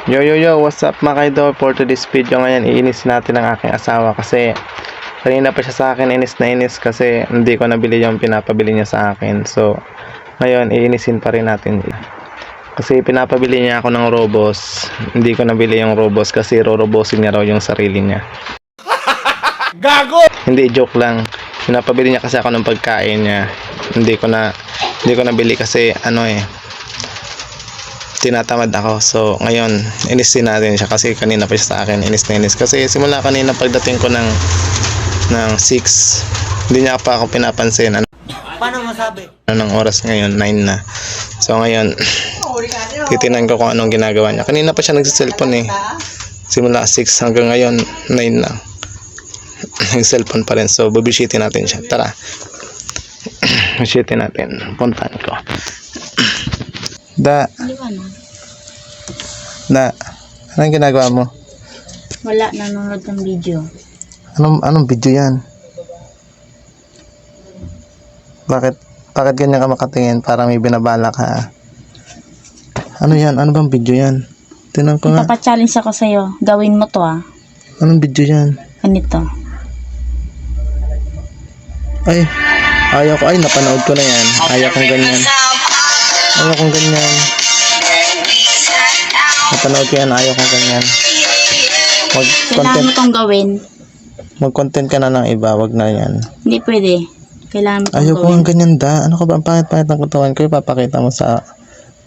Yo, what's up mga idol? For today's video ngayon, iinis natin ang aking asawa kasi kanina pa siya sa akin inis na inis kasi hindi ko nabili yung pinapabili niya sa akin. So, ngayon, iinisin pa rin natin. Kasi pinapabili niya ako ng Robos. Hindi ko nabili yung Robos kasi rorobosin niya raw yung sarili niya. Gago! Hindi, joke lang. Pinapabili niya kasi ako ng pagkain niya. Hindi ko nabili kasi tinatamad ako. So ngayon inisin natin siya kasi kanina pa siya sa akin inis na inis kasi simula kanina pagdating ko ng 6 hindi niya pa ako pinapansin. Paano masabi? Anong oras ngayon? 9 na. So ngayon titingnan ko kung anong ginagawa niya. Kanina pa siya nagsiselfone simula 6 hanggang ngayon 9 na nag-cellphone pa rin. So bubishitin natin siya. Tara, bubishitin natin. Puntahan ko. Da, anong ginagawa mo? Wala, nanonood ng video. Anong video yan? Bakit ganyan ka makatingin? Parang may binabala ka. Ano yan? Ano bang video yan? Tinan ko nga. Ipapa-challenge ako sa'yo. Gawin mo to Anong video yan? Ganito. Ay, ayaw ko. Ay, napanood ko na yan. Ayaw kong ganyan. Ayaw kong ganyan. Napanood ko yan. Ayaw kong ganyan. Kailangan mo tong gawin. Mag-content ka na ng iba. Wag na yan. Hindi pwede. Kailangan mo tong Ayaw ko gawin. ang ganyan da. Ano ka ba? Ang pangit-pangit ng katawan ko. Ipapakita mo sa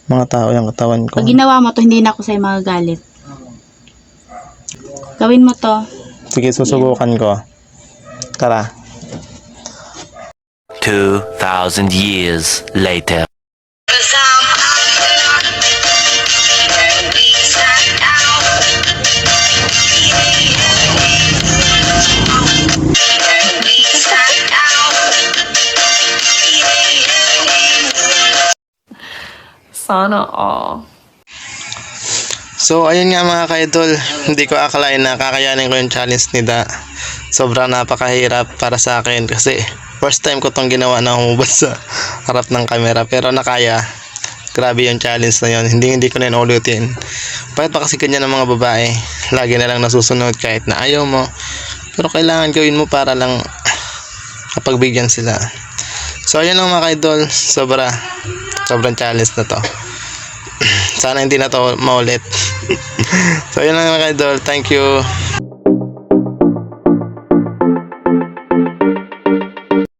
mga tao yung katawan ko. Pag ginawa mo to, hindi na ako sa'yo magagalit. Gawin mo to. Sige, susubukan ko. Tara. 2,000 years later. Sana all. So, ayun nga mga ka-idol. Hindi ko akalain na kakayanin ko yung challenge ni Da. Sobrang napakahirap para sa akin kasi first time ko tong ginawa na humubad sa harap ng camera. Pero nakaya. Grabe yung challenge na yun. Hindi ko na inulitin. Bakit pa kasi ganyan ng mga babae? Lagi na lang nasusunod kahit na ayaw mo. Pero kailangan gawin mo para lang kapagbigyan sila. So, ayun lang mga ka-idol. Sobrang challenge na to. Sana hindi na to maulit. So, ayun lang mga ka-idol. Thank you.